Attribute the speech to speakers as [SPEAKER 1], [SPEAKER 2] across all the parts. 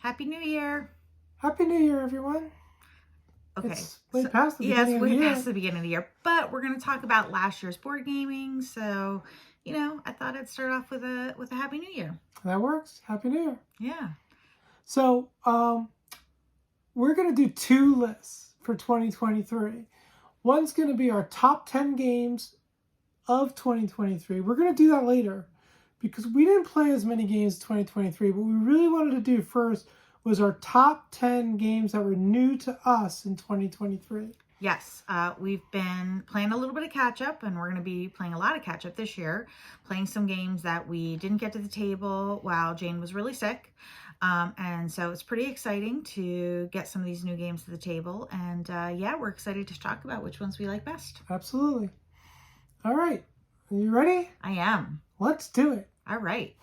[SPEAKER 1] Happy New Year.
[SPEAKER 2] Happy New Year, everyone.
[SPEAKER 1] Okay.
[SPEAKER 2] It's way past the beginning of the year.
[SPEAKER 1] Past the beginning of the year. But we're going to talk about last year's board gaming. So, I thought I'd start off with a Happy New Year.
[SPEAKER 2] That works. Happy New Year.
[SPEAKER 1] Yeah.
[SPEAKER 2] So, we're going to do two lists for 2023. One's going to be our top 10 games of 2023. We're going to do that later because we didn't play as many games in 2023. What we really wanted to do first was our top 10 games that were new to us in 2023.
[SPEAKER 1] Yes, we've been playing a little bit of catch-up, and we're going to be playing a lot of catch-up this year, playing some games that we didn't get to the table while Jane was really sick. And so it's pretty exciting to get some of these new games to the table. And yeah, we're excited to talk about which ones we like best.
[SPEAKER 2] Absolutely. All right. Are you ready?
[SPEAKER 1] I am.
[SPEAKER 2] Let's do it.
[SPEAKER 1] All right.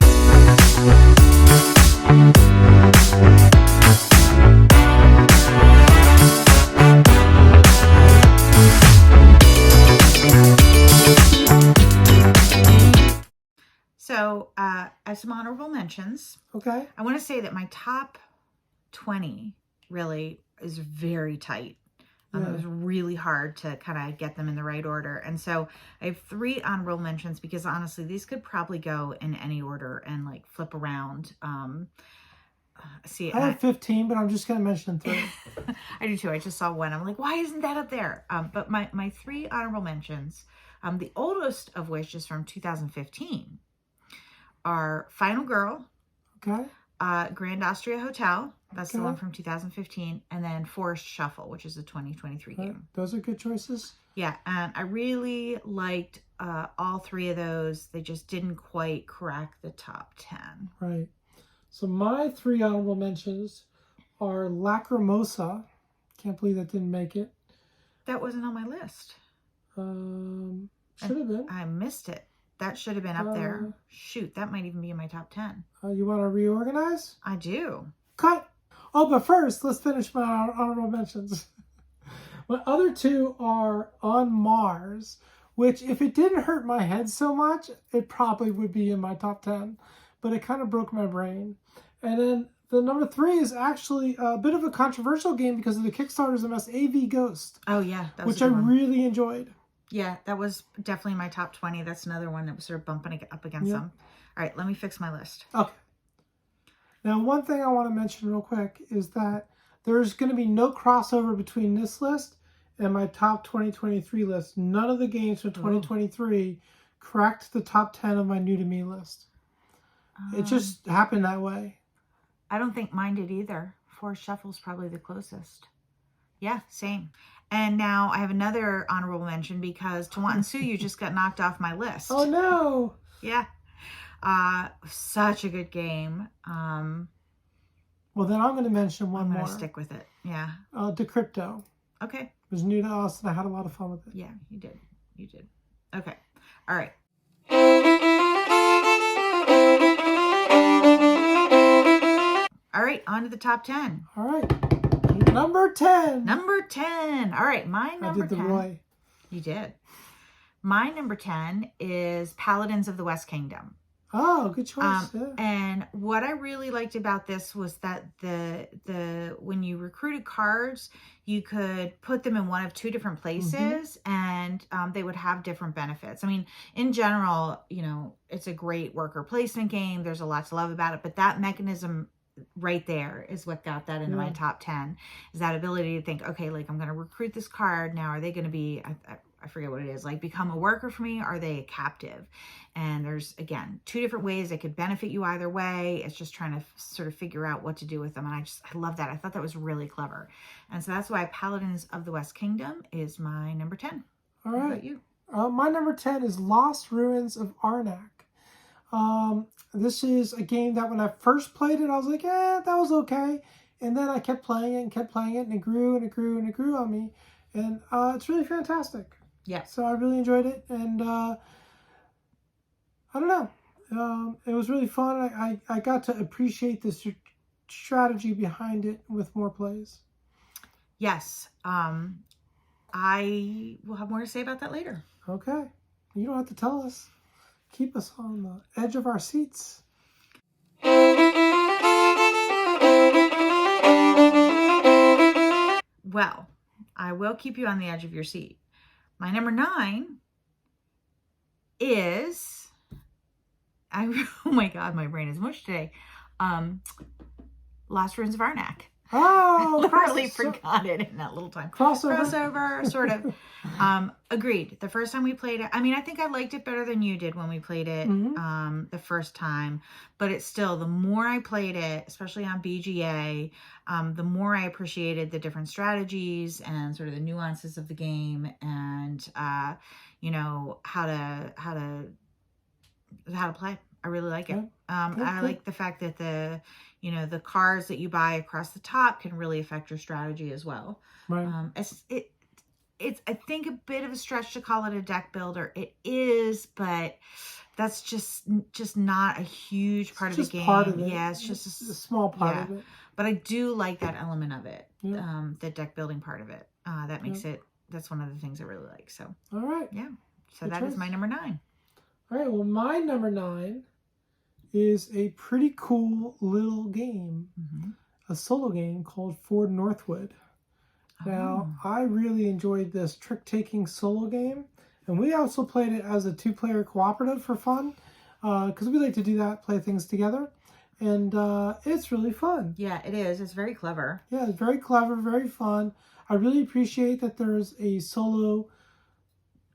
[SPEAKER 1] So, as some honorable mentions,
[SPEAKER 2] okay,
[SPEAKER 1] I want to say that my top 20 really is very tight. It was really hard to kind of get them in the right order. And so I have 3 honorable mentions because honestly, these could probably go in any order and like flip around. I
[SPEAKER 2] have 15, but I'm just going to mention 3.
[SPEAKER 1] I do too. I just saw one. I'm like, why isn't that up there? But my 3 honorable mentions, the oldest of which is from 2015, are Final Girl,
[SPEAKER 2] okay,
[SPEAKER 1] Grand Austria Hotel, that's the one from 2015, and then Forest Shuffle, which is a 2023 game.
[SPEAKER 2] Those are good choices.
[SPEAKER 1] Yeah, and I really liked all 3 of those. They just didn't quite crack the top 10.
[SPEAKER 2] Right. So my 3 honorable mentions are Lacrimosa. Can't believe that didn't make it.
[SPEAKER 1] That wasn't on my list.
[SPEAKER 2] Should have been.
[SPEAKER 1] I missed it. That should have been up there. Shoot, that might even be in my top 10.
[SPEAKER 2] You want to reorganize?
[SPEAKER 1] I do.
[SPEAKER 2] Cut. Oh, but first, let's finish my honorable mentions. My other 2 are On Mars, which if it didn't hurt my head so much, it probably would be in my top 10. But it kind of broke my brain. And then the number 3 is actually a bit of a controversial game because of the Kickstarter's mess, AV Ghost.
[SPEAKER 1] Oh, yeah. That was
[SPEAKER 2] which I really enjoyed.
[SPEAKER 1] Yeah, that was definitely my top 20. That's another one that was sort of bumping up against them. All right, let me fix my list.
[SPEAKER 2] Okay. Now, one thing I want to mention real quick is that there's going to be no crossover between this list and my top 2023 list. None of the games from 2023 cracked the top 10 of my new to me list. It just happened that way.
[SPEAKER 1] I don't think mine did either. Forest Shuffle's probably the closest. Yeah, same. And now I have another honorable mention because Tawantinsuyu just got knocked off my list.
[SPEAKER 2] Oh, no.
[SPEAKER 1] Yeah. Such a good game.
[SPEAKER 2] Well, then I'm going to mention one more.
[SPEAKER 1] I'm going to stick with it. Yeah.
[SPEAKER 2] Decrypto.
[SPEAKER 1] Okay.
[SPEAKER 2] It was new to us, and I had a lot of fun with it.
[SPEAKER 1] Yeah, you did. You did. Okay. All right. All right, on to the top 10.
[SPEAKER 2] All right. Number 10.
[SPEAKER 1] Number 10. All right, my number 10.
[SPEAKER 2] I did the Roy.
[SPEAKER 1] You did. My number 10 is Paladins of the West Kingdom.
[SPEAKER 2] Oh, good choice. Yeah.
[SPEAKER 1] And what I really liked about this was that the when you recruited cards, you could put them in one of 2 different places, and they would have different benefits. I mean, in general, it's a great worker placement game. There's a lot to love about it, but that mechanism right there is what got that into my top 10, is that ability to think, okay, like I'm going to recruit this card. Now, are they going to be, I forget what it is, like become a worker for me? Are they a captive? And there's, again, 2 different ways that could benefit you either way. It's just trying to sort of figure out what to do with them. And I love that. I thought that was really clever. And so that's why Paladins of the West Kingdom is my number 10.
[SPEAKER 2] All right.
[SPEAKER 1] What about you?
[SPEAKER 2] My number 10 is Lost Ruins of Arnak. This is a game that when I first played it, I was like, that was okay. And then I kept playing it, and it grew and it grew and it grew on me. And it's really fantastic.
[SPEAKER 1] Yeah.
[SPEAKER 2] So I really enjoyed it. And I don't know. It was really fun. I got to appreciate the strategy behind it with more plays.
[SPEAKER 1] Yes. I will have more to say about that later.
[SPEAKER 2] Okay. You don't have to tell us. Keep us on the edge of our seats.
[SPEAKER 1] Well, I will keep you on the edge of your seat. My number 9 is, oh my God, my brain is mush today. Lost Ruins of Arnak.
[SPEAKER 2] Oh,
[SPEAKER 1] I literally forgot it in that little time. Crossover, sort of. Agreed. The first time we played it, I mean, I think I liked it better than you did when we played it the first time. But it's still, the more I played it, especially on BGA, the more I appreciated the different strategies and sort of the nuances of the game, and you know, how to play. I really like it. I like the fact that the cards that you buy across the top can really affect your strategy as well.
[SPEAKER 2] Right.
[SPEAKER 1] It's I think a bit of a stretch to call it a deck builder. It is, but that's just not a huge part of the game.
[SPEAKER 2] Part of it.
[SPEAKER 1] Yeah, it's just
[SPEAKER 2] a small part of it.
[SPEAKER 1] But I do like that element of it.
[SPEAKER 2] Yeah.
[SPEAKER 1] The deck building part of it. That makes it. That's one of the things I really like. So.
[SPEAKER 2] All right.
[SPEAKER 1] Yeah. So that is my number 9.
[SPEAKER 2] All right. Well, my number 9 is a pretty cool little game, a solo game called Ford Northwood. Now, I really enjoyed this trick-taking solo game, and we also played it as a 2-player cooperative for fun, because we like to do that, play things together, and it's really fun.
[SPEAKER 1] Yeah, it is. It's very clever.
[SPEAKER 2] Yeah, it's very clever, very fun. I really appreciate that there's a solo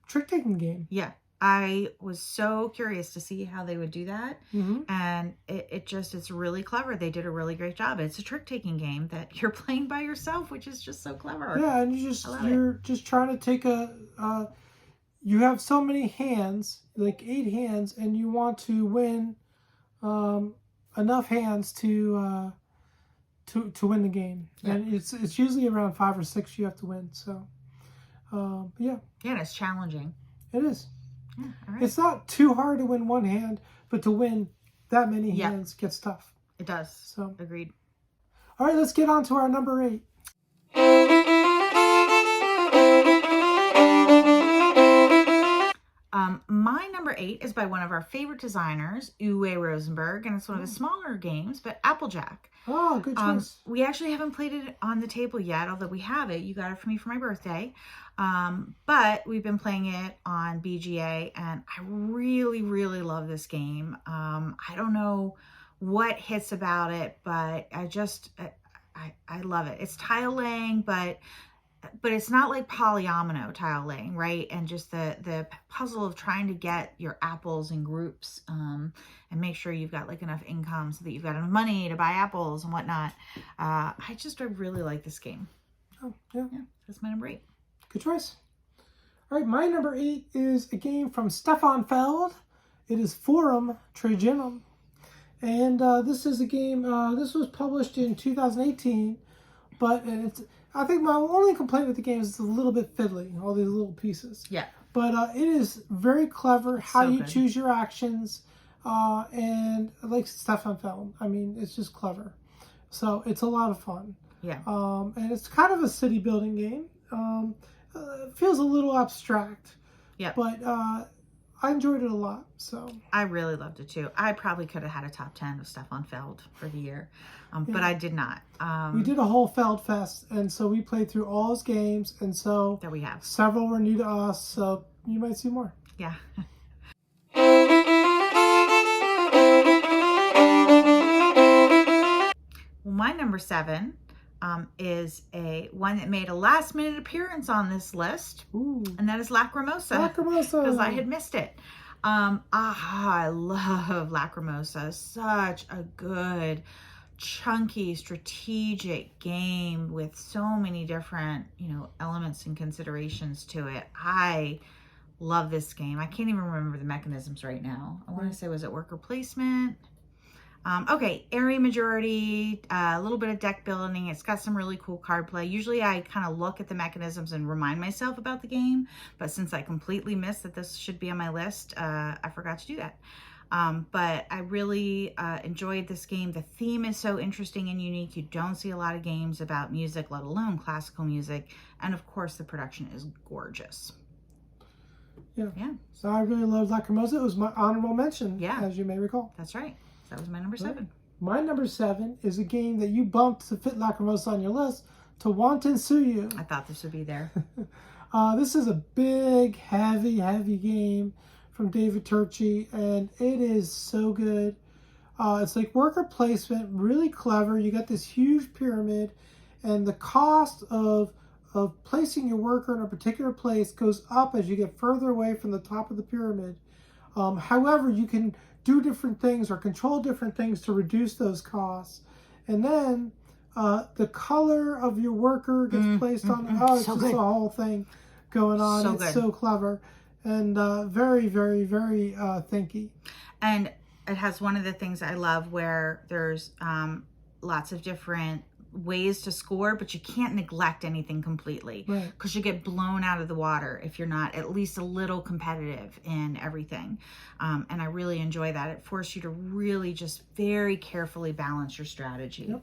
[SPEAKER 2] trick-taking game.
[SPEAKER 1] Yeah. I was so curious to see how they would do that. And it's really clever. They did a really great job. It's a trick-taking game that you're playing by yourself, which is just so clever.
[SPEAKER 2] Yeah, and you're just trying to take you have so many hands, like 8 hands, and you want to win enough hands to win the game. Yeah. And it's usually around 5 or 6 you have to win. So yeah.
[SPEAKER 1] Yeah, and it's challenging.
[SPEAKER 2] It is.
[SPEAKER 1] Yeah, all right.
[SPEAKER 2] It's not too hard to win one hand, but to win that many hands gets tough.
[SPEAKER 1] It does.
[SPEAKER 2] So
[SPEAKER 1] agreed.
[SPEAKER 2] All right, let's get on to our number 8.
[SPEAKER 1] My number 8 is by one of our favorite designers, Uwe Rosenberg, and it's one of the smaller games, but Applejack.
[SPEAKER 2] Oh, good choice.
[SPEAKER 1] We actually haven't played it on the table yet, although we have it. You got it for me for my birthday. But we've been playing it on BGA, and I really, really love this game. I don't know what hits about it, but I love it. It's tile laying, but it's not like polyomino tile laying, right? And just the puzzle of trying to get your apples in groups, and make sure you've got like enough income so that you've got enough money to buy apples and whatnot. I really like this game.
[SPEAKER 2] Oh, yeah.
[SPEAKER 1] Yeah, that's my number 8.
[SPEAKER 2] Good choice. All right, my number 8 is a game from Stefan Feld. It is Forum Trajanum. And this is a game, this was published in 2018, but I think my only complaint with the game is it's a little bit fiddly, all these little pieces.
[SPEAKER 1] Yeah.
[SPEAKER 2] But it is very clever how you
[SPEAKER 1] good.
[SPEAKER 2] choose your actions, and like Stefan Feld. I mean, it's just clever. So it's a lot of fun.
[SPEAKER 1] Yeah.
[SPEAKER 2] And it's kind of a city building game. It feels a little abstract.
[SPEAKER 1] Yeah.
[SPEAKER 2] But I enjoyed it a lot. So
[SPEAKER 1] I really loved it too. I probably could have had a top 10 of Stefan Feld for the year, but I did not.
[SPEAKER 2] We did a whole Feld Fest, and so we played through all his games, and so
[SPEAKER 1] that we have.
[SPEAKER 2] Several were new to us, so you might see more.
[SPEAKER 1] Yeah. Well, my number 7 is one that made a last-minute appearance on this list.
[SPEAKER 2] Ooh.
[SPEAKER 1] And that is Lacrimosa.
[SPEAKER 2] Lacrimosa.
[SPEAKER 1] Because I had missed it. I love Lacrimosa. Such a good, chunky, strategic game with so many different, elements and considerations to it. I love this game. I can't even remember the mechanisms right now. I want to say, was it worker placement? Okay, area majority, a little bit of deck building. It's got some really cool card play. Usually I kind of look at the mechanisms and remind myself about the game, but since I completely missed that this should be on my list, I forgot to do that. But I really enjoyed this game. The theme is so interesting and unique. You don't see a lot of games about music, let alone classical music. And of course, the production is gorgeous.
[SPEAKER 2] Yeah. So I really loved Lacrimosa. It was my honorable mention, as you may recall.
[SPEAKER 1] That's right. That was my number 7.
[SPEAKER 2] My number 7 is a game that you bumped to fit Lacrimosa on your list. to Wanton Suyu.
[SPEAKER 1] I thought this would be there.
[SPEAKER 2] This is a big, heavy game from David Turczi, and it is so good. It's like worker placement, really clever. You got this huge pyramid, and the cost of placing your worker in a particular place goes up as you get further away from the top of the pyramid. However, you can do different things or control different things to reduce those costs. And then the color of your worker gets placed on. Oh, it's so just good. A whole thing going on. So it's good. So clever and very, very, very thinky.
[SPEAKER 1] And it has one of the things I love where there's lots of different ways to score, but you can't neglect anything completely because you get blown out of the water if you're not at least a little competitive in everything. And I really enjoy that. It forces you to really just very carefully balance your strategy.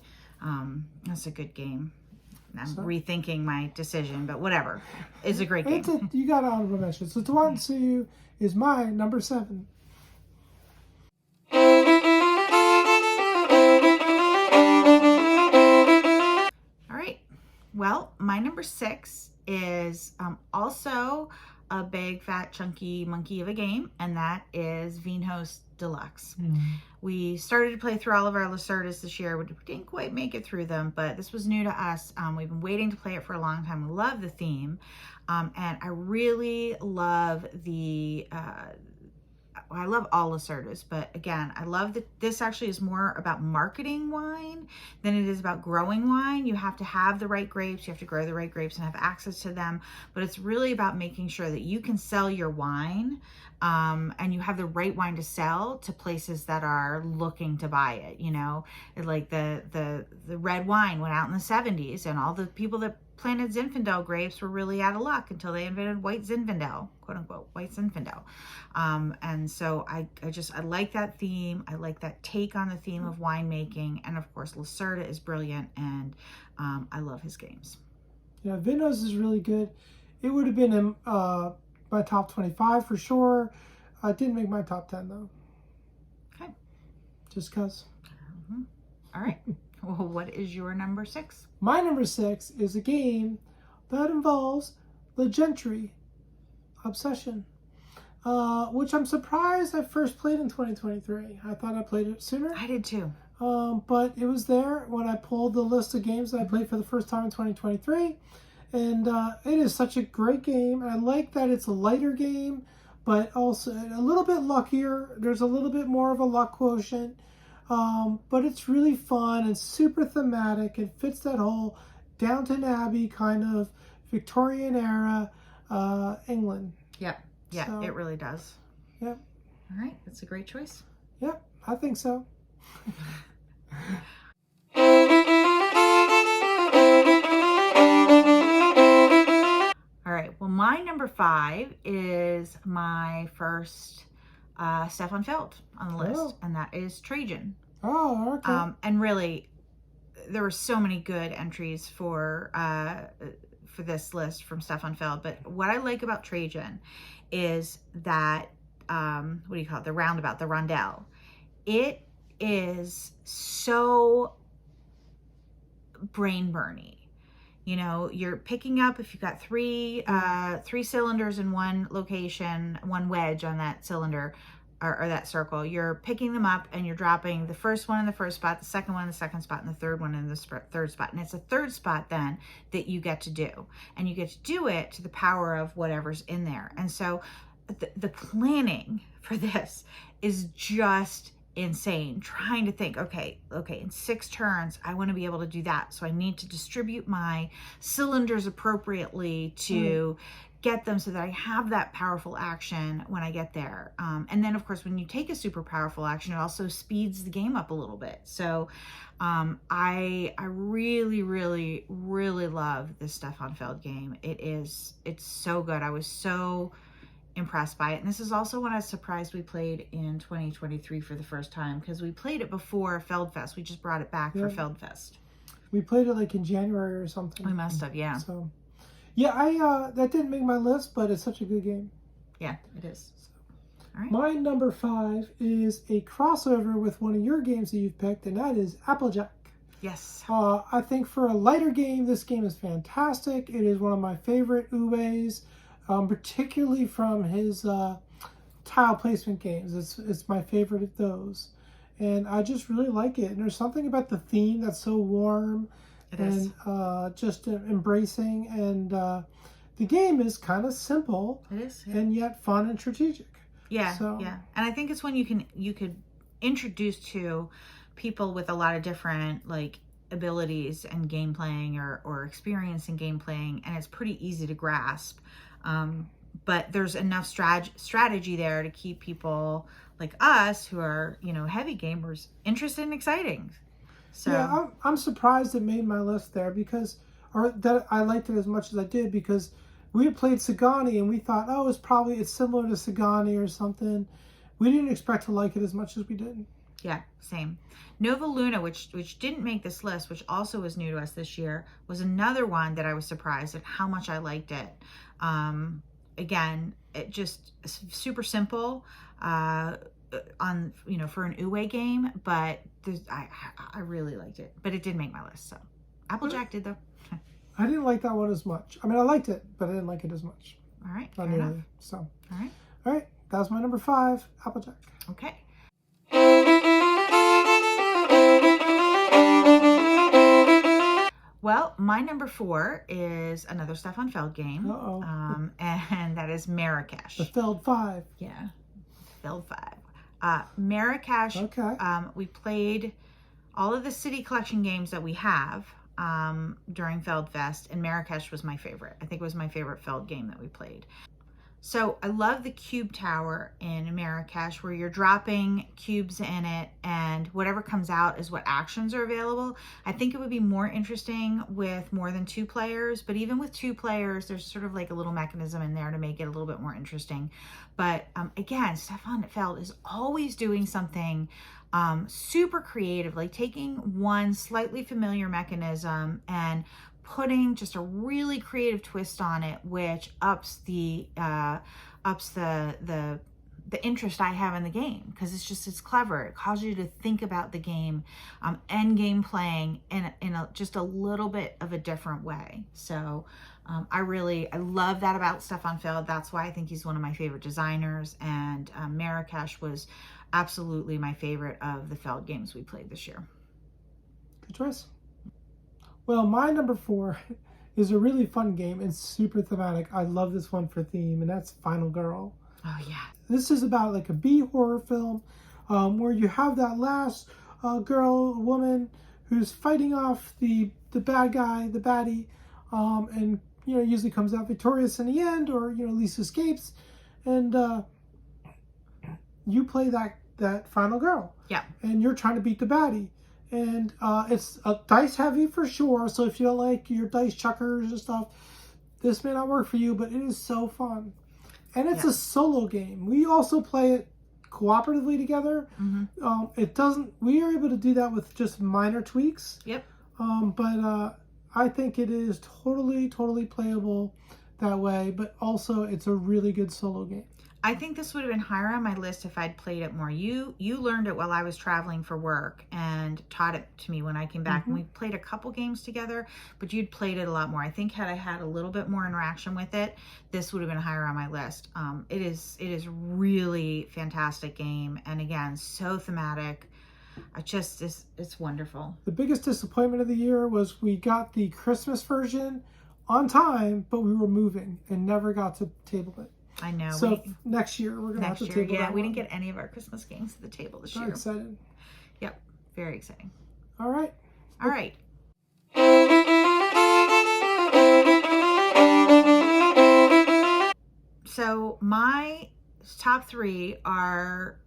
[SPEAKER 1] That's a good game. I'm rethinking my decision, but whatever. It's a great game.
[SPEAKER 2] You got honorable mention. So to Wanton Suyu is my number 7.
[SPEAKER 1] Well, my number 6 is also a big, fat, chunky monkey of a game, and that is Vinhos Deluxe. We started to play through all of our Lacerdas this year. We didn't quite make it through them, but this was new to us. We've been waiting to play it for a long time. We love the theme, and I really love the... I love all Lacerdas, but again, I love that this actually is more about marketing wine than it is about growing wine. You have to have the right grapes, you have to grow the right grapes and have access to them, but it's really about making sure that you can sell your wine and you have the right wine to sell to places that are looking to buy it. You know, like the red wine went out in the 70s, and all the people that planted Zinfandel grapes were really out of luck until they invented white Zinfandel, quote unquote, white Zinfandel. And so I like that theme. I like that take on the theme of winemaking. And of course, Lacerda is brilliant, and I love his games.
[SPEAKER 2] Yeah, Vinhos is really good. It would have been in my top 25 for sure. Didn't make my top 10 though.
[SPEAKER 1] Okay.
[SPEAKER 2] Just because.
[SPEAKER 1] All right. Well, what is your number 6?
[SPEAKER 2] My number 6 is a game that involves the Gentry Obsession, which I'm surprised I first played in 2023. I thought I played it sooner.
[SPEAKER 1] I did too.
[SPEAKER 2] But it was there when I pulled the list of games that I played for the first time in 2023. And it is such a great game. And I like that it's a lighter game, but also a little bit luckier. There's a little bit more of a luck quotient. But it's really fun and super thematic. It fits that whole Downton Abbey kind of Victorian era England.
[SPEAKER 1] Yep. Yeah, so, it really does.
[SPEAKER 2] Yep.
[SPEAKER 1] All right. That's a great choice.
[SPEAKER 2] Yep, I think so.
[SPEAKER 1] All right. Well, my number 5 is my first Stefan Feld on the list, and that is Trajan.
[SPEAKER 2] Oh, okay.
[SPEAKER 1] And really, there were so many good entries for this list from Stefan Feld. But what I like about Trajan is that what do you call it? The roundabout, the rondelle. It is so brain burny. You know, you're picking up, if you've got three cylinders in one location, one wedge on that cylinder or that circle, you're picking them up and you're dropping the first one in the first spot, the second one in the second spot, and the third one in the third spot. And it's a third spot then that you get to do. And you get to do it to the power of whatever's in there. And so the planning for this is just insane. Trying to think, okay, in 6 turns, I want to be able to do that. So I need to distribute my cylinders appropriately to get them so that I have that powerful action when I get there. And then, of course, when you take a super powerful action, it also speeds the game up a little bit. So I really, really, really love this Stefan Feld game. It's so good. I was so impressed by it. And this is also when I was surprised we played in 2023 for the first time, because we played it before Feldfest. We just brought it back for Feldfest.
[SPEAKER 2] We played it like in January or something.
[SPEAKER 1] We must have, yeah.
[SPEAKER 2] So, yeah, I that didn't make my list, but it's such a good game.
[SPEAKER 1] Yeah, it is. All right.
[SPEAKER 2] My number 5 is a crossover with one of your games that you've picked, and that is Applejack.
[SPEAKER 1] Yes.
[SPEAKER 2] I think for a lighter game, this game is fantastic. It is one of my favorite Uwe's, particularly from his tile placement games. It's my favorite of those, and I just really like it. And there's something about the theme that's so warm
[SPEAKER 1] It
[SPEAKER 2] and
[SPEAKER 1] is.
[SPEAKER 2] just embracing. And the game is kind of simple
[SPEAKER 1] It is. Yeah.
[SPEAKER 2] and yet fun and strategic.
[SPEAKER 1] Yeah.
[SPEAKER 2] So,
[SPEAKER 1] Yeah. And I think it's when you could introduce to people with a lot of different like abilities and game playing or experience in game playing, and it's pretty easy to grasp. But there's enough strategy there to keep people like us who are, heavy gamers interested and exciting. So
[SPEAKER 2] yeah, I'm surprised it made my list there or that I liked it as much as I did because we had played Sagani and we thought, oh, it's similar to Sagani or something. We didn't expect to like it as much as we did.
[SPEAKER 1] yeah, same. Nova Luna, which didn't make this list, which also was new to us this year, was another one that I was surprised at how much I liked it. Again, it just super simple on for an Uwe game, but I really liked it. But it did make my list. So Applejack did though.
[SPEAKER 2] I didn't like that one as much. I mean, I liked it, but I didn't like it as much.
[SPEAKER 1] All right,
[SPEAKER 2] Not
[SPEAKER 1] fair
[SPEAKER 2] nearly.
[SPEAKER 1] enough.
[SPEAKER 2] So,
[SPEAKER 1] All right,
[SPEAKER 2] all right, that was my number 5, Applejack.
[SPEAKER 1] okay. Well, my number 4 is another Stefan Feld game,
[SPEAKER 2] Uh-oh.
[SPEAKER 1] And that is Marrakesh.
[SPEAKER 2] The Feld 5.
[SPEAKER 1] Yeah, Feld 5. Marrakesh.
[SPEAKER 2] Okay.
[SPEAKER 1] We played all of the city collection games that we have during Feld Fest, and Marrakesh was my favorite. I think it was my favorite Feld game that we played. So I love the cube tower in Marrakesh where you're dropping cubes in it and whatever comes out is what actions are available. I think it would be more interesting with more than 2 players, but even with 2 players, there's sort of like a little mechanism in there to make it a little bit more interesting. But again, Stefan Feld is always doing something super creative, like taking one slightly familiar mechanism and putting just a really creative twist on it, which ups the interest I have in the game because it's clever. It causes you to think about the game, end game playing in just a little bit of a different way. So I love that about Stefan Feld. That's why I think he's one of my favorite designers. And Marrakesh was absolutely my favorite of the Feld games we played this year.
[SPEAKER 2] Good choice. Well, my number 4 is a really fun game and super thematic. I love this one for theme, and that's Final Girl.
[SPEAKER 1] Oh, yeah.
[SPEAKER 2] This is about like a B horror film where you have that last woman who's fighting off the bad guy, the baddie, and usually comes out victorious in the end, or at least escapes. And you play that Final Girl.
[SPEAKER 1] Yeah.
[SPEAKER 2] And you're trying to beat the baddie. And it's dice heavy for sure. So if you don't like your dice chuckers and stuff, this may not work for you, but it is so fun. And it's a solo game. We also play it cooperatively together.
[SPEAKER 1] Mm-hmm.
[SPEAKER 2] We are able to do that with just minor tweaks.
[SPEAKER 1] Yep.
[SPEAKER 2] But I think it is totally playable that way. But also it's a really good solo game.
[SPEAKER 1] I think this would have been higher on my list if I'd played it more. You learned it while I was traveling for work and taught it to me when I came back. And we played a couple games together, but you'd played it a lot more. I think had I had a little bit more interaction with it, this would have been higher on my list. It is really fantastic game. And again, so thematic. It's wonderful.
[SPEAKER 2] The biggest disappointment of the year was we got the Christmas version on time, but we were moving and never got to table it.
[SPEAKER 1] I know.
[SPEAKER 2] So next year we're gonna have to table that.
[SPEAKER 1] We didn't get any of our Christmas games to the table this year.
[SPEAKER 2] I'm excited.
[SPEAKER 1] Yep, very exciting.
[SPEAKER 2] All right.
[SPEAKER 1] All right. So my top 3 are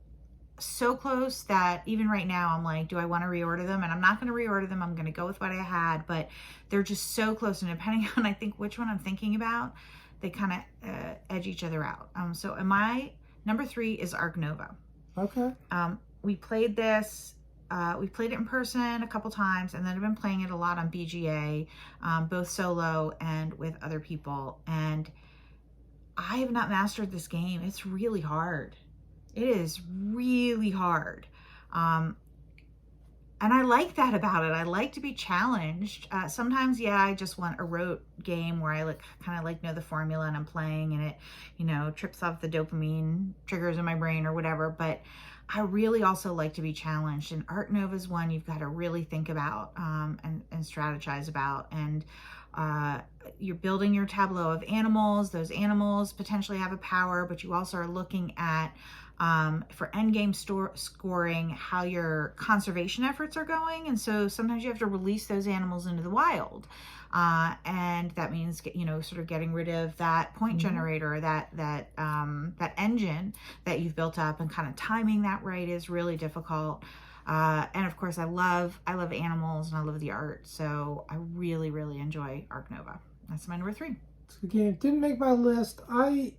[SPEAKER 1] so close that even right now I'm like, do I want to reorder them? And I'm not going to reorder them. I'm going to go with what I had, but they're just so close. And depending on, I think, which one I'm thinking about, they kind of edge each other out. So my number 3 is Arc Nova.
[SPEAKER 2] Okay.
[SPEAKER 1] We played this. We played it in person a couple times, and then I've been playing it a lot on BGA, both solo and with other people. And I have not mastered this game. It's really hard. It is really hard. And I like that about it. I like to be challenged. Sometimes, yeah, I just want a rote game where I kind of like know the formula and I'm playing and it, trips off the dopamine triggers in my brain or whatever. But I really also like to be challenged. And Art Nova is one you've got to really think about and strategize about. And you're building your tableau of animals. Those animals potentially have a power, but you also are looking at for endgame scoring, how your conservation efforts are going. And so sometimes you have to release those animals into the wild. And that means, sort of getting rid of that point generator, that engine that you've built up, and kind of timing that right is really difficult. And of course, I love animals and I love the art. So I really, really enjoy Arc Nova. That's my number 3.
[SPEAKER 2] It's a good game. Didn't make my list. I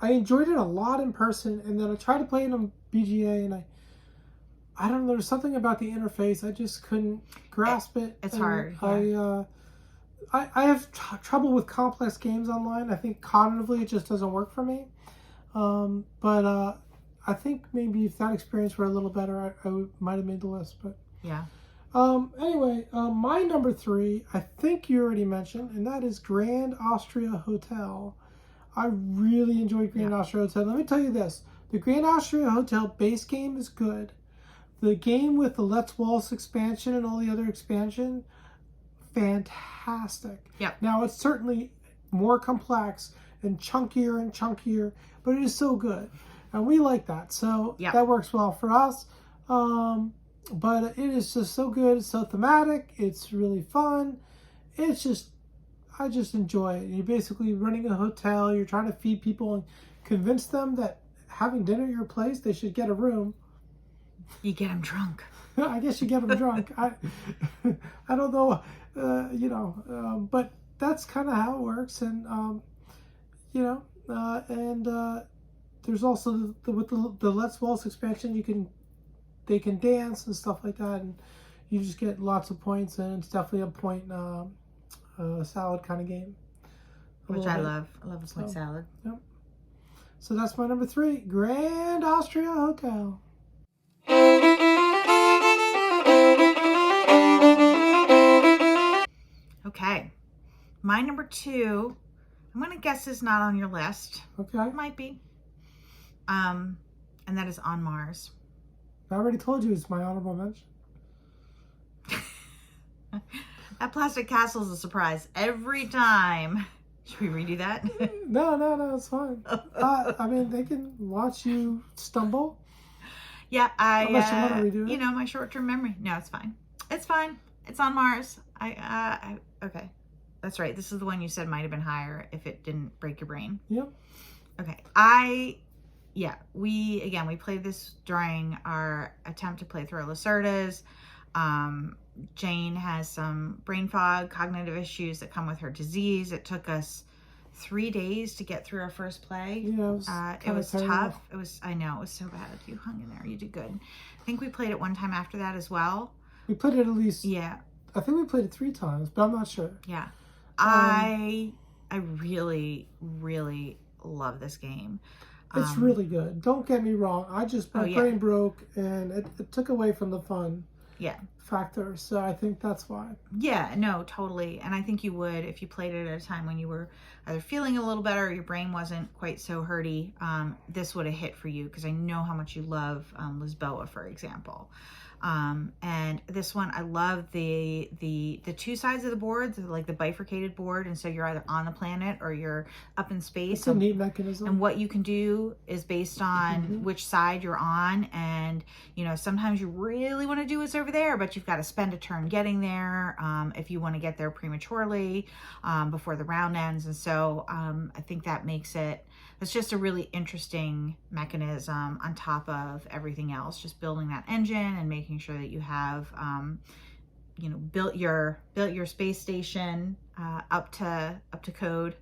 [SPEAKER 2] enjoyed it a lot in person, and then I tried to play it on BGA, and I don't know. There's something about the interface. I just couldn't grasp it.
[SPEAKER 1] It's hard. Yeah.
[SPEAKER 2] I have trouble with complex games online. I think cognitively it just doesn't work for me. But I think maybe if that experience were a little better, I might have made the list. But
[SPEAKER 1] yeah.
[SPEAKER 2] Anyway, my number 3, I think you already mentioned, and that is Grand Austria Hotel. I really enjoyed Grand Austria Hotel. Let me tell you this. The Grand Austria Hotel base game is good. The game with the Let's Waltz expansion and all the other expansion, fantastic.
[SPEAKER 1] Yep.
[SPEAKER 2] Now, it's certainly more complex and chunkier, but it is so good. And we like that. So that works well for us. But it is just so good. It's so thematic. It's really fun. I just enjoy it. You're basically running a hotel. You're trying to feed people and convince them that having dinner at your place, they should get a room.
[SPEAKER 1] You get them drunk.
[SPEAKER 2] I guess you get them drunk. I don't know, but that's kind of how it works. And, there's also with the Let's Waltz expansion, they can dance and stuff like that, and you just get lots of points, and it's definitely a point salad kind of game.
[SPEAKER 1] Which I love. I love a point salad.
[SPEAKER 2] Yep. So that's my number 3, Grand Austria Hotel.
[SPEAKER 1] Okay. My number 2, I'm going to guess is not on your list.
[SPEAKER 2] Okay.
[SPEAKER 1] It might be. And that is On Mars.
[SPEAKER 2] I already told you it's my honorable mention.
[SPEAKER 1] That plastic castle is a surprise every time. Should we redo that?
[SPEAKER 2] No, it's fine. I mean, they can watch you stumble.
[SPEAKER 1] Yeah,
[SPEAKER 2] unless you want to redo it.
[SPEAKER 1] My short-term memory. No, it's fine. It's fine. It's On Mars. Okay. That's right. This is the one you said might have been higher if it didn't break your brain.
[SPEAKER 2] Yep.
[SPEAKER 1] Okay. We played this during our attempt to play through Lacerda's. Jane has some brain fog, cognitive issues that come with her disease. It took us 3 days to get through our first play.
[SPEAKER 2] Yeah,
[SPEAKER 1] it was tough. I know, it was so bad. You hung in there. You did good. I think we played it one time after that as well.
[SPEAKER 2] We played it at least.
[SPEAKER 1] Yeah.
[SPEAKER 2] I think we played it 3 times, but I'm not sure.
[SPEAKER 1] Yeah. I really, really love this game.
[SPEAKER 2] It's really good. Don't get me wrong. My brain broke, and it took away from the fun factor. So I think that's why.
[SPEAKER 1] Yeah, no, totally. And I think you would, if you played it at a time when you were either feeling a little better or your brain wasn't quite so hurty, this would have hit for you, because I know how much you love Lisboa, for example. And this one, I love the 2 sides of the board, like the bifurcated board, and so you're either on the planet or you're up in space.
[SPEAKER 2] It's a neat mechanism.
[SPEAKER 1] And what you can do is based on which side you're on, and sometimes you really want to do what's over there, but you've got to spend a turn getting there if you want to get there prematurely before the round ends. And so I think that makes it. It's just a really interesting mechanism on top of everything else, just building that engine and making sure that you have, built your space station up to code,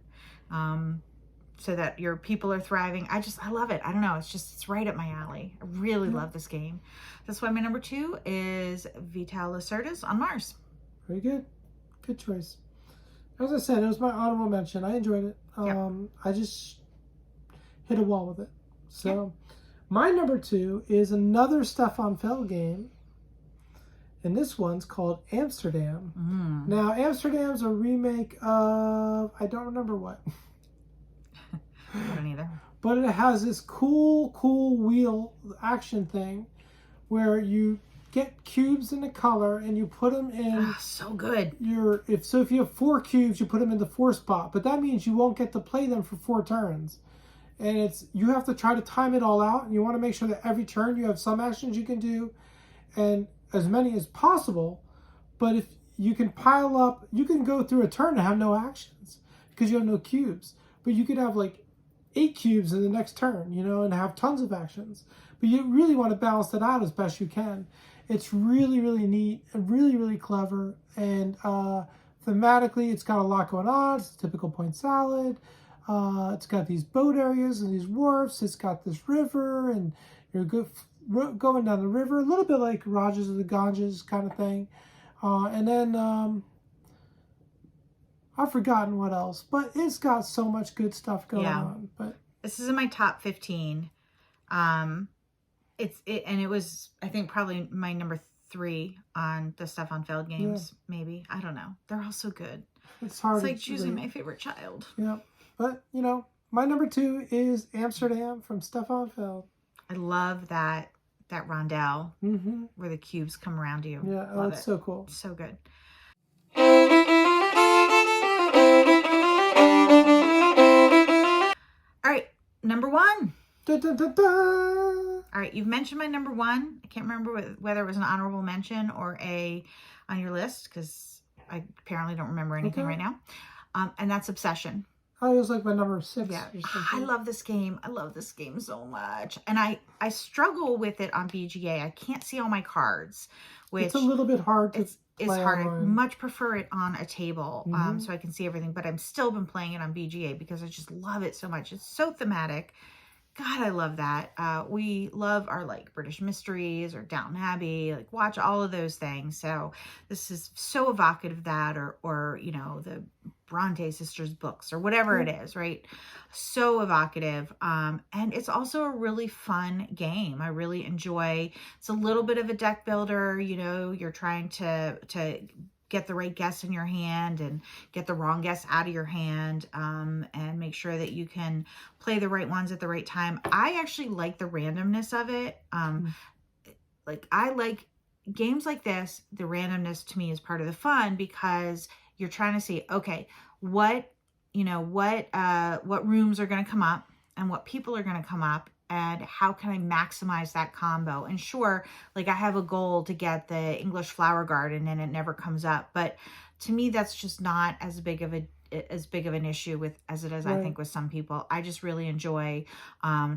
[SPEAKER 1] so that your people are thriving. I love it. I don't know. It's right up my alley. I really love this game. That's why my number 2 is Vital Lacerda's On Mars.
[SPEAKER 2] Very good. Good choice. As I said, it was my honorable mention. I enjoyed it. I just hit a wall with it. So my number 2 is another Stefan Feld game, and this one's called Amsterdam.
[SPEAKER 1] Mm.
[SPEAKER 2] Now, Amsterdam's a remake of, I don't remember what.
[SPEAKER 1] I don't either.
[SPEAKER 2] But it has this cool wheel action thing where you get cubes in a color and you put them in.
[SPEAKER 1] So good.
[SPEAKER 2] If you have 4 cubes, you put them in the 4 spot, but that means you won't get to play them for 4 turns. And you have to try to time it all out, and you want to make sure that every turn you have some actions you can do, and as many as possible. But if you can pile up, you can go through a turn and have no actions because you have no cubes. But you could have like 8 cubes in the next turn, and have tons of actions. But you really want to balance that out as best you can. It's really, really neat and really, really clever. And thematically, it's got a lot going on. It's a typical point salad. It's got these boat areas and these wharfs. It's got this river, and you're going down the river, a little bit like Rogers of the Ganges kind of thing. And then I've forgotten what else, but it's got so much good stuff going on. But
[SPEAKER 1] this is in my top 15. It was, I think, probably my number 3 on the Stefan Feld games. Maybe, I don't know. They're all so good.
[SPEAKER 2] It's hard.
[SPEAKER 1] It's like choosing my favorite child.
[SPEAKER 2] Yeah, but my number 2 is Amsterdam from Stefan Feld.
[SPEAKER 1] I love that rondelle where the cubes come around you.
[SPEAKER 2] Yeah, it's so cool.
[SPEAKER 1] So good. All right, number 1.
[SPEAKER 2] Da, da, da, da.
[SPEAKER 1] All right, you've mentioned my number 1. I can't remember whether it was an honorable mention or on your list, because I apparently don't remember anything right now. And that's Obsession.
[SPEAKER 2] Oh, it was like my number 6.
[SPEAKER 1] Yeah, I love this game. I love this game so much. And I struggle with it on BGA. I can't see all my cards, which
[SPEAKER 2] it's a little bit hard to
[SPEAKER 1] it's hard. I much prefer it on a table so I can see everything. But I've still been playing it on BGA because I just love it so much. It's so thematic. God, I love that. We love our like British mysteries or Downton Abbey, like watch all of those things. So this is so evocative of that, or the Bronte sisters books or whatever it is, right? So evocative. And it's also a really fun game. I really enjoy. It's a little bit of a deck builder. You're trying to get the right guess in your hand and get the wrong guess out of your hand, and make sure that you can play the right ones at the right time. I actually like the randomness of it. Like I like games like this. The randomness to me is part of the fun because you're trying to see, okay, what rooms are going to come up and what people are going to come up, and how can I maximize that combo? And sure, like I have a goal to get the English flower garden and it never comes up. But to me, that's just not as big of an issue as it is, I think, with some people. I just really enjoy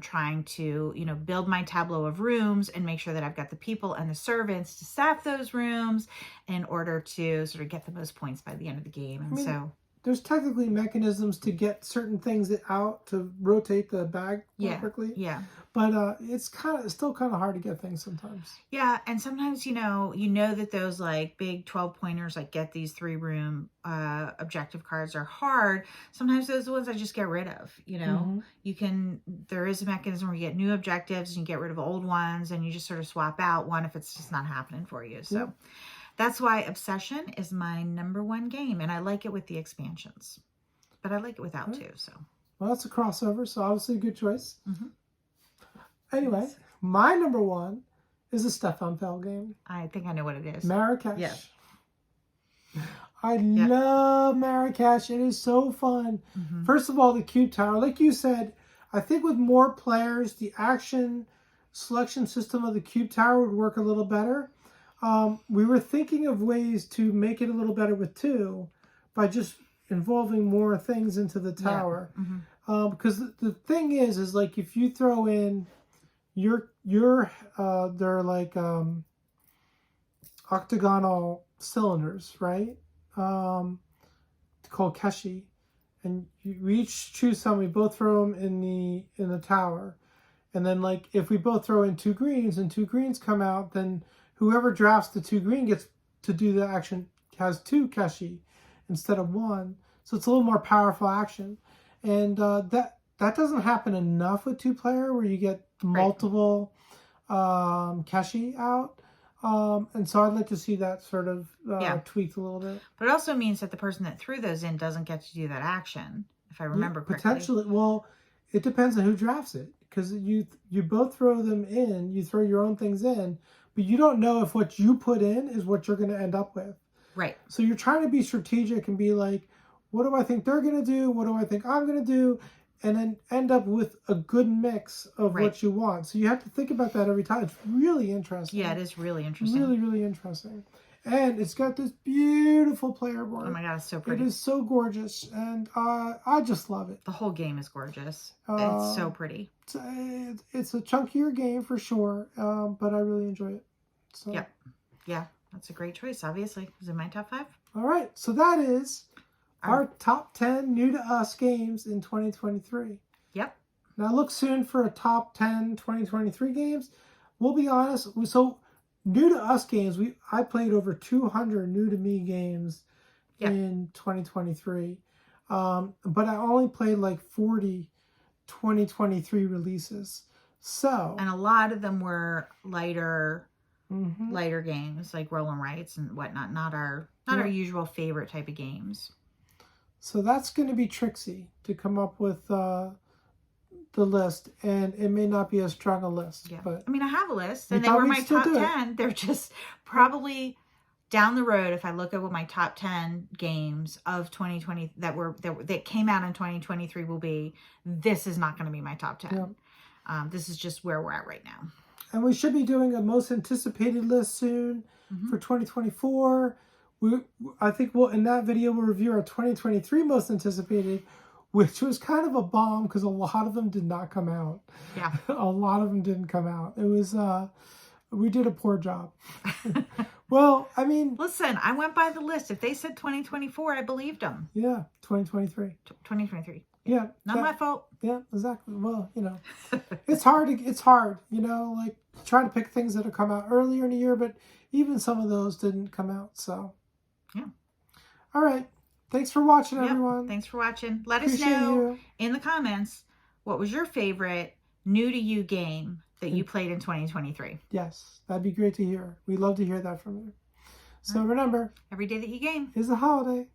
[SPEAKER 1] trying to, build my tableau of rooms and make sure that I've got the people and the servants to staff those rooms in order to sort of get the most points by the end of the game. And
[SPEAKER 2] there's technically mechanisms to get certain things out to rotate the bag quickly. Yeah. But it's still kind of hard to get things sometimes.
[SPEAKER 1] Yeah, and sometimes that those like big 12 pointers, like get these 3-room objective cards, are hard. Sometimes those are the ones I just get rid of. There is a mechanism where you get new objectives and you get rid of old ones, and you just sort of swap out one if it's just not happening for you. So. That's why Obsession is my number 1 game, and I like it with the expansions, but I like it without too. So,
[SPEAKER 2] well, that's a crossover, so obviously a good choice. Anyway, my number 1 is a Stefan Feld game.
[SPEAKER 1] I think I know what it is.
[SPEAKER 2] Marrakesh.
[SPEAKER 1] Yeah.
[SPEAKER 2] I love Marrakesh. It is so fun. First of all, the cube tower, like you said, I think with more players, the action selection system of the cube tower would work a little better. We were thinking of ways to make it a little better with 2 by just involving more things into the tower. Because the thing is like if you throw in they're like octagonal cylinders, right? Called keshi, and we each choose some. We both throw them in the tower, and then like if we both throw in 2 greens and 2 greens come out, then whoever drafts the 2 green gets to do the action, has 2 keshi instead of 1. So it's a little more powerful action. And that doesn't happen enough with 2-player where you get multiple keshi out. And so I'd like to see that sort of
[SPEAKER 1] Yeah.
[SPEAKER 2] tweaked a little bit.
[SPEAKER 1] But it also means that the person that threw those in doesn't get to do that action, if I remember correctly.
[SPEAKER 2] Potentially. Well, it depends on who drafts it, because you both throw them in, you throw your own things in, but you don't know if what you put in is what you're going to end up with.
[SPEAKER 1] Right.
[SPEAKER 2] So you're trying to be strategic and be like, what do I think they're going to do? What do I think I'm going to do? And then end up with a good mix of what you want. So you have to think about that every time. It's really interesting.
[SPEAKER 1] Yeah, it is really interesting.
[SPEAKER 2] Really, really interesting. And it's got this beautiful player board.
[SPEAKER 1] Oh my God, it's so pretty.
[SPEAKER 2] It is so gorgeous. And I just love it.
[SPEAKER 1] The whole game is gorgeous. It's so pretty.
[SPEAKER 2] It's a chunkier game for sure, but I really enjoy it. So.
[SPEAKER 1] Yep. Yeah, that's a great choice, obviously. Is it my top 5?
[SPEAKER 2] All right. So that is our top 10 new to us games in 2023.
[SPEAKER 1] Yep.
[SPEAKER 2] Now look soon for a top 10 2023 games. We'll be honest. So new to us games, I played over 200 new to me games in 2023. But I only played like 40 2023 releases. So,
[SPEAKER 1] and a lot of them were lighter games like Roll and Rights and whatnot. Not our usual favorite type of games.
[SPEAKER 2] So that's going to be Trixie to come up with the list, and it may not be as strong a list.
[SPEAKER 1] Yeah,
[SPEAKER 2] but
[SPEAKER 1] I mean, I have a list, and they were my top 10. They're just probably down the road. If I look at what my top 10 games of 2020 that came out in 2023 will be, this is not going to be my top 10. Yeah. This is just where we're at right now.
[SPEAKER 2] And we should be doing a most anticipated list soon for 2024. I think in that video we'll review our 2023 most anticipated, which was kind of a bomb because a lot of them did not come out.
[SPEAKER 1] Yeah.
[SPEAKER 2] A lot of them didn't come out. It was, we did a poor job. Well, I mean.
[SPEAKER 1] Listen, I went by the list. If they said 2024, I believed them.
[SPEAKER 2] Yeah, 2023.
[SPEAKER 1] 2023.
[SPEAKER 2] Yeah.
[SPEAKER 1] Not my fault.
[SPEAKER 2] Yeah, exactly. Well, it's hard, like trying to pick things that have come out earlier in the year, but even some of those didn't come out, so.
[SPEAKER 1] Yeah.
[SPEAKER 2] All right. Thanks for watching, everyone.
[SPEAKER 1] Thanks for watching. Let us know in the comments what was your favorite new to you game that you played in 2023.
[SPEAKER 2] Yes, that'd be great to hear. We'd love to hear that from you. So remember,
[SPEAKER 1] every day that you game
[SPEAKER 2] is a holiday.